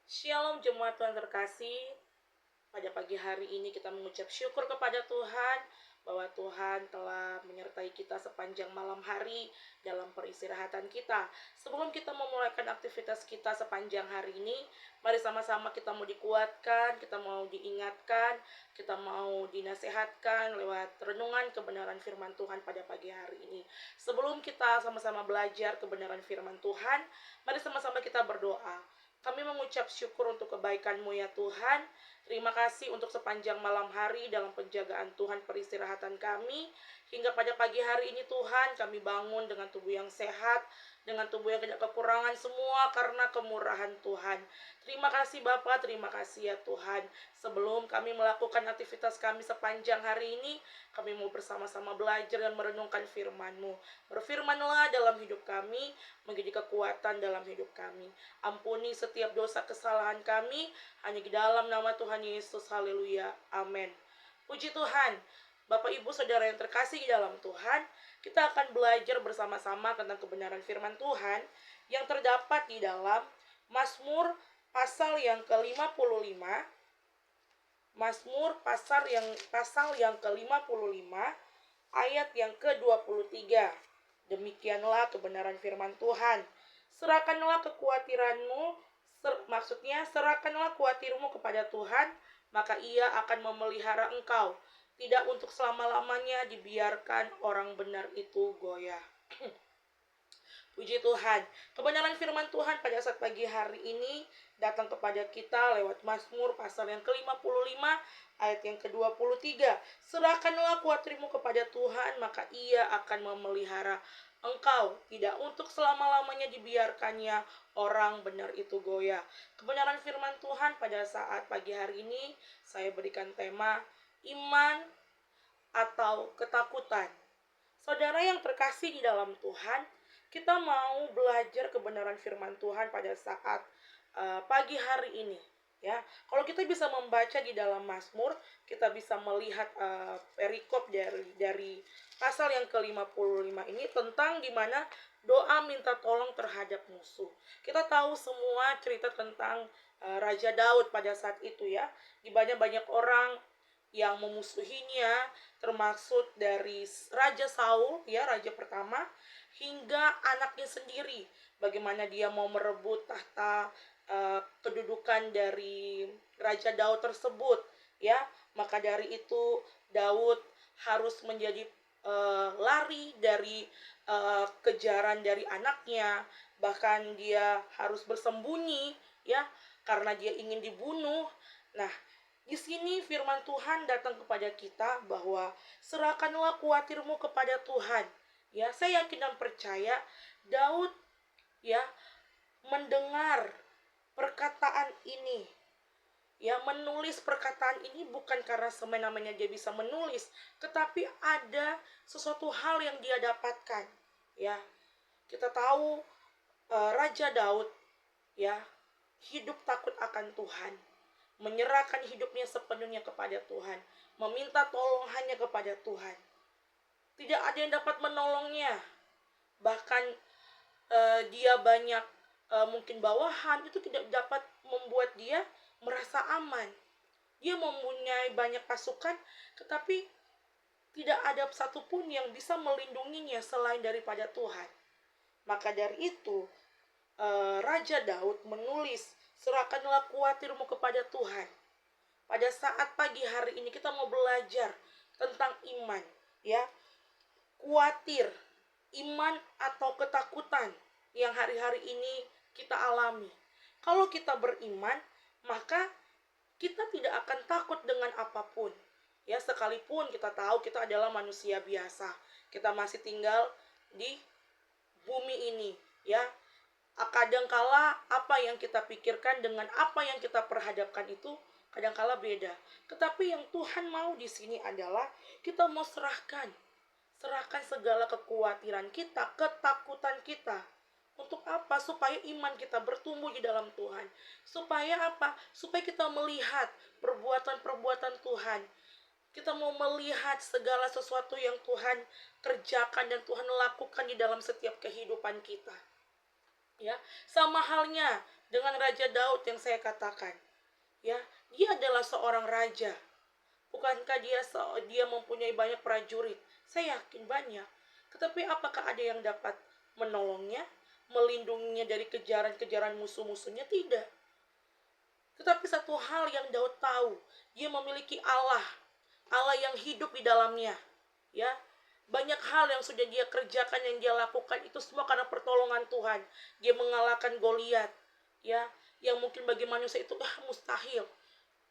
Shalom jemaat Tuhan terkasih. Pada pagi hari ini kita mengucap syukur kepada Tuhan bahwa Tuhan telah menyertai kita sepanjang malam hari dalam peristirahatan kita. Sebelum kita memulaikan aktivitas kita sepanjang hari ini, mari sama-sama kita mau dikuatkan, kita mau diingatkan, kita mau dinasehatkan lewat renungan kebenaran firman Tuhan pada pagi hari ini. Sebelum kita sama-sama belajar kebenaran firman Tuhan, mari sama-sama kita berdoa. Kami mengucap syukur untuk kebaikan-Mu ya Tuhan. Terima kasih untuk sepanjang malam hari dalam penjagaan Tuhan peristirahatan kami. Hingga pada pagi hari ini Tuhan, kami bangun dengan tubuh yang sehat, dengan tubuh yang tidak kekurangan semua karena kemurahan Tuhan. Terima kasih Bapa, terima kasih ya Tuhan. Sebelum kami melakukan aktivitas kami sepanjang hari ini, kami mau bersama-sama belajar dan merenungkan firman-Mu. Berfirmanlah dalam hidup kami, menjadi kekuatan dalam hidup kami. Ampuni setiap dosa kesalahan kami, hanya di dalam nama Tuhan Yesus. Haleluya. Amin. Puji Tuhan. Bapak Ibu Saudara yang terkasih di dalam Tuhan, kita akan belajar bersama-sama tentang kebenaran firman Tuhan yang terdapat di dalam Mazmur pasal yang ke-55. Mazmur pasal yang ke-55 ayat yang ke-23. Demikianlah kebenaran firman Tuhan. Serahkanlah kekhawatiranmu, serahkanlah khawatirmu kepada Tuhan, maka Ia akan memelihara engkau. Tidak untuk selama-lamanya dibiarkan orang benar itu goyah. Puji Tuhan, kebenaran firman Tuhan pada saat pagi hari ini datang kepada kita lewat Mazmur pasal yang ke-55 ayat yang ke-23. Serahkanlah khawatirmu kepada Tuhan, maka Ia akan memelihara engkau. Tidak untuk selama-lamanya dibiarkannya orang benar itu goyah. Kebenaran firman Tuhan pada saat pagi hari ini saya berikan tema iman atau ketakutan. Saudara yang terkasih di dalam Tuhan, kita mau belajar kebenaran firman Tuhan pada saat pagi hari ini. Ya, kalau kita bisa membaca di dalam Mazmur, kita bisa melihat perikop dari pasal yang ke-55 ini tentang gimana doa minta tolong terhadap musuh. Kita tahu semua cerita tentang Raja Daud pada saat itu ya. Di banyak orang yang memusuhinya, termasuk dari Raja Saul ya, raja pertama, hingga anaknya sendiri, bagaimana dia mau merebut tahta kedudukan dari Raja Daud tersebut ya. Maka dari itu Daud harus menjadi lari dari kejaran dari anaknya, bahkan dia harus bersembunyi ya karena dia ingin dibunuh. Nah, di sini firman Tuhan datang kepada kita bahwa serahkanlah khawatirmu kepada Tuhan. Ya, saya yakin dan percaya Daud ya mendengar perkataan ini. Ya, menulis perkataan ini bukan karena semena-mena dia bisa menulis, tetapi ada sesuatu hal yang dia dapatkan. Ya, kita tahu Raja Daud ya hidup takut akan Tuhan, menyerahkan hidupnya sepenuhnya kepada Tuhan, meminta tolong hanya kepada Tuhan. Tidak ada yang dapat menolongnya. Bahkan dia banyak mungkin bawahan, itu tidak dapat membuat dia merasa aman. Dia mempunyai banyak pasukan, tetapi tidak ada satupun yang bisa melindunginya selain daripada Tuhan. Maka dari itu Raja Daud menulis, serahkanlah khawatirmu kepada Tuhan. Pada saat pagi hari ini kita mau belajar tentang iman ya. Khawatir, iman atau ketakutan yang hari-hari ini kita alami. Kalau kita beriman, maka kita tidak akan takut dengan apapun. Ya, sekalipun kita tahu kita adalah manusia biasa. Kita masih tinggal di bumi ini, ya. Kadangkala apa yang kita pikirkan dengan apa yang kita perhadapkan itu kadangkala beda. Tetapi yang Tuhan mau di sini adalah kita mau serahkan segala kekhawatiran kita, ketakutan kita. Untuk apa? Supaya iman kita bertumbuh di dalam Tuhan. Supaya apa? Supaya kita melihat perbuatan-perbuatan Tuhan. Kita mau melihat segala sesuatu yang Tuhan kerjakan dan Tuhan lakukan di dalam setiap kehidupan kita. Ya, sama halnya dengan Raja Daud yang saya katakan. Ya, dia adalah seorang raja. Bukankah dia mempunyai banyak prajurit? Saya yakin banyak. Tetapi apakah ada yang dapat menolongnya, melindunginya dari kejaran-kejaran musuh-musuhnya? Tidak. Tetapi satu hal yang Daud tahu, dia memiliki Allah, Allah yang hidup di dalamnya. Ya, banyak hal yang sudah dia kerjakan, yang dia lakukan itu semua karena pertolongan Tuhan. Dia mengalahkan Goliat, ya, yang mungkin bagi manusia itu mustahil.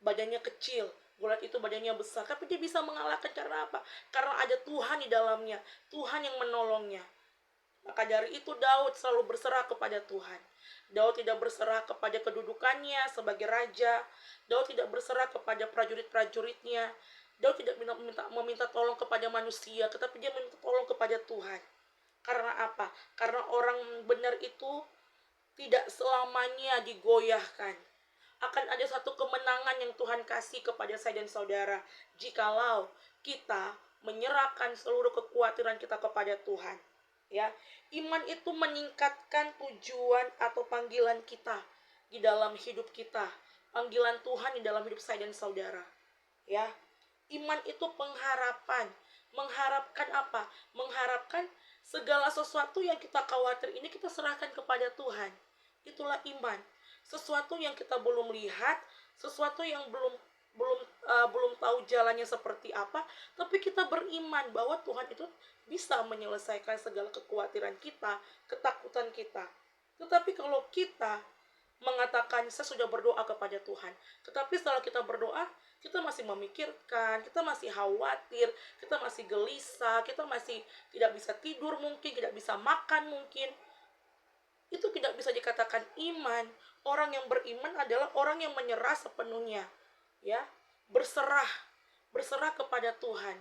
Badannya kecil, Goliat itu badannya besar, tapi dia bisa mengalahkan karena apa? Karena ada Tuhan di dalamnya, Tuhan yang menolongnya. Maka dari itu Daud selalu berserah kepada Tuhan. Daud tidak berserah kepada kedudukannya sebagai raja. Daud tidak berserah kepada prajurit-prajuritnya. Daud tidak meminta tolong kepada manusia, tetapi dia meminta tolong kepada Tuhan. Karena apa? Karena orang benar itu tidak selamanya digoyahkan. Akan ada satu kemenangan yang Tuhan kasih kepada saya dan saudara jikalau kita menyerahkan seluruh kekhawatiran kita kepada Tuhan. Ya, iman itu meningkatkan tujuan atau panggilan kita di dalam hidup kita, panggilan Tuhan di dalam hidup saya dan saudara. Ya, iman itu pengharapan. Mengharapkan apa? Mengharapkan segala sesuatu yang kita khawatir ini kita serahkan kepada Tuhan. Itulah iman. Sesuatu yang kita belum lihat, sesuatu yang belum tahu jalannya seperti apa, tapi kita beriman bahwa Tuhan itu bisa menyelesaikan segala kekhawatiran kita, ketakutan kita. Tetapi kalau kita mengatakan saya sudah berdoa kepada Tuhan, tetapi setelah kita berdoa, kita masih memikirkan, kita masih khawatir, kita masih gelisah, kita masih tidak bisa tidur mungkin, tidak bisa makan mungkin, itu tidak bisa dikatakan iman. Orang yang beriman adalah orang yang menyerah sepenuhnya, ya, berserah kepada Tuhan,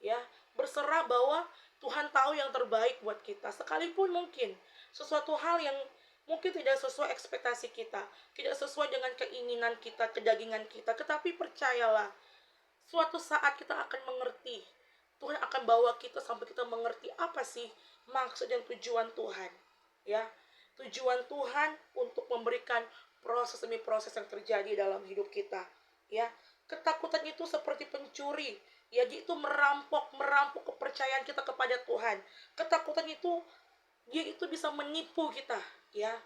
ya, berserah bahwa Tuhan tahu yang terbaik buat kita, sekalipun mungkin sesuatu hal yang mungkin tidak sesuai ekspektasi kita, tidak sesuai dengan keinginan kita, kedagingan kita, tetapi percayalah, suatu saat kita akan mengerti. Tuhan akan bawa kita sampai kita mengerti apa sih maksud dan tujuan Tuhan, ya. Tujuan Tuhan untuk memberikan proses demi proses yang terjadi dalam hidup kita, ya. Ketakutan itu seperti pencuri, ya, dia itu merampok kepercayaan kita kepada Tuhan. Ketakutan itu dia itu bisa menipu kita, ya.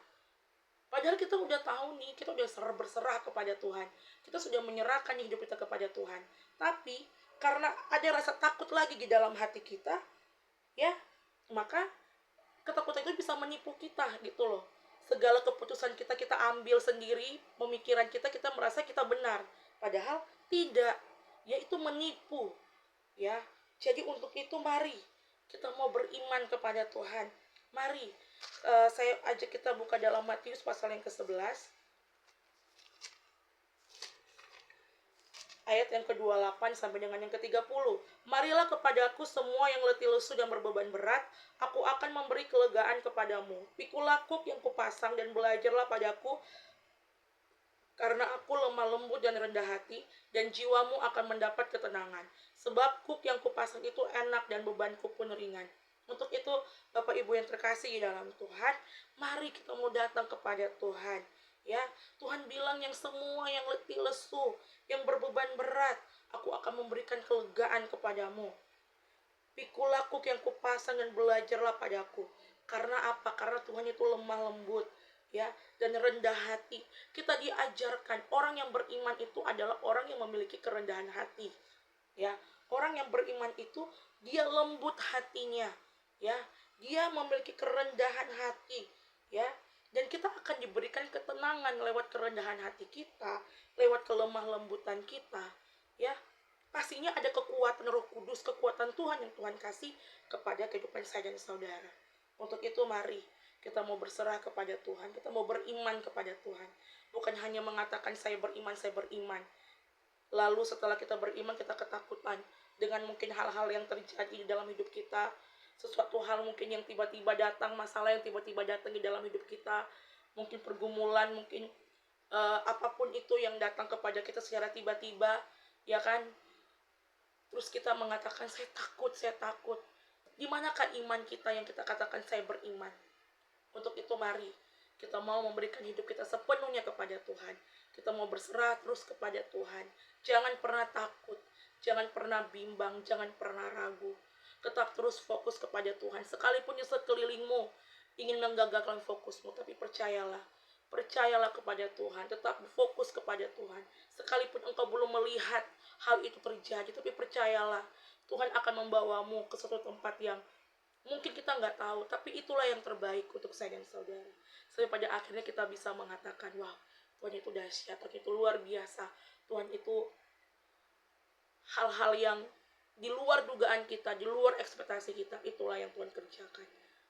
Padahal kita udah tahu nih, kita udah berserah kepada Tuhan, kita sudah menyerahkan hidup kita kepada Tuhan, tapi karena ada rasa takut lagi di dalam hati kita, ya, maka ketakutan itu bisa menipu kita gitu loh. Segala keputusan kita ambil sendiri, pemikiran kita merasa kita benar, padahal tidak. Yaitu menipu, ya. Jadi untuk itu mari kita mau beriman kepada Tuhan. Mari saya ajak kita buka dalam Matius pasal yang ke-11 ayat yang ke-28 sampai dengan yang ke-30. Marilah kepadaku semua yang letih lesu dan berbeban berat, aku akan memberi kelegaan kepadamu. Pikulah kuk yang kupasang dan belajarlah padaku, karena aku lemah lembut dan rendah hati, dan jiwamu akan mendapat ketenangan. Sebab kuk yang kupasang itu enak dan bebanku pun ringan. Untuk itu, Bapak Ibu yang terkasih di dalam Tuhan, mari kita mau datang kepada Tuhan. Ya, Tuhan bilang yang semua yang letih lesu, yang berbeban berat, aku akan memberikan kelegaan kepadamu. Pikulah kuk yang kupasang dan belajarlah padaku. Karena apa? Karena Tuhan itu lemah lembut, ya, dan rendah hati. Kita diajarkan orang yang beriman itu adalah orang yang memiliki kerendahan hati, ya. Orang yang beriman itu dia lembut hatinya, ya. Dia memiliki kerendahan hati, ya. Dan kita akan diberikan ketenangan lewat kerendahan hati kita, lewat kelemah lembutan kita, ya. Pastinya ada kekuatan Roh Kudus, kekuatan Tuhan yang Tuhan kasih kepada kehidupan saya dan saudara. Untuk itu mari kita mau berserah kepada Tuhan, kita mau beriman kepada Tuhan. Bukan hanya mengatakan saya beriman, lalu setelah kita beriman kita ketakutan dengan mungkin hal-hal yang terjadi di dalam hidup kita, sesuatu hal mungkin yang tiba-tiba datang, masalah yang tiba-tiba datang di dalam hidup kita, mungkin pergumulan, mungkin apapun itu yang datang kepada kita secara tiba-tiba, ya kan. Terus kita mengatakan saya takut. Di manakah iman kita yang kita katakan saya beriman? Untuk itu mari Kita mau memberikan hidup kita sepenuhnya kepada Tuhan. Kita mau berserah terus kepada Tuhan. Jangan pernah takut, jangan pernah bimbang, jangan pernah ragu. Tetap terus fokus kepada Tuhan. Sekalipun di sekelilingmu ingin menggagalkan fokusmu, tapi percayalah. Percayalah kepada Tuhan, tetap fokus kepada Tuhan. Sekalipun engkau belum melihat hal itu terjadi, tapi percayalah, Tuhan akan membawamu ke suatu tempat yang mungkin kita nggak tahu, tapi itulah yang terbaik untuk saya dan saudara. Sampai pada akhirnya kita bisa mengatakan, wah, Tuhan itu dahsyat, Tuhan itu luar biasa, Tuhan itu hal-hal yang di luar dugaan kita, di luar ekspektasi kita, itulah yang Tuhan kerjakan.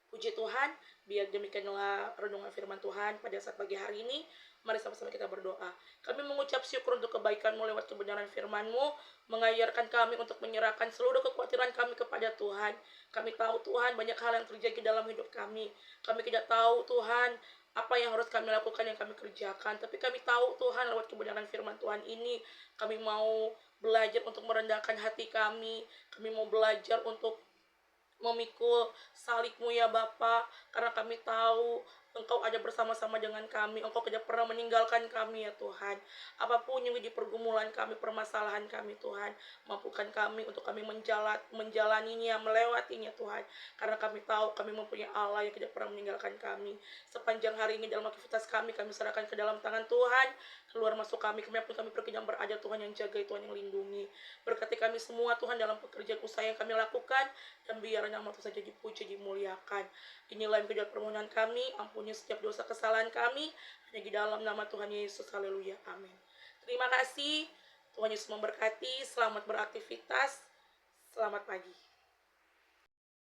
Puji Tuhan, biar demikianlah renungan firman Tuhan pada saat pagi hari ini. Mari sama-sama kita berdoa. Kami mengucap syukur untuk kebaikan-Mu lewat kebenaran firman-Mu, mengajarkan kami untuk menyerahkan seluruh kekhawatiran kami kepada Tuhan. Kami tahu Tuhan banyak hal yang terjadi dalam hidup kami. Kami tidak tahu Tuhan apa yang harus kami lakukan, yang kami kerjakan. Tapi kami tahu Tuhan lewat kebenaran firman Tuhan ini, kami mau belajar untuk merendahkan hati kami. Kami mau belajar untuk memikul salib-Mu ya Bapa, karena kami tahu Engkau ada bersama-sama dengan kami. Engkau tidak pernah meninggalkan kami ya Tuhan. Apapun yang menjadi pergumulan kami, permasalahan kami Tuhan, mampukan kami untuk kami menjalaninya, melewatinya Tuhan. Karena kami tahu kami mempunyai Allah yang tidak pernah meninggalkan kami. Sepanjang hari ini dalam aktivitas kami serahkan ke dalam tangan Tuhan. Keluar masuk kami, kemanapun kami pergi dan berada, Tuhan yang jaga, Tuhan yang lindungi. Berkati kami semua Tuhan dalam pekerjaan usaha yang kami lakukan, dan biar nama Tuhan saja dipuji, dimuliakan. Inilah yang kedua permohonan kami, ampuni setiap dosa kesalahan kami, hanya di dalam nama Tuhan Yesus, haleluya, amin. Terima kasih, Tuhan Yesus memberkati, selamat beraktivitas, selamat pagi.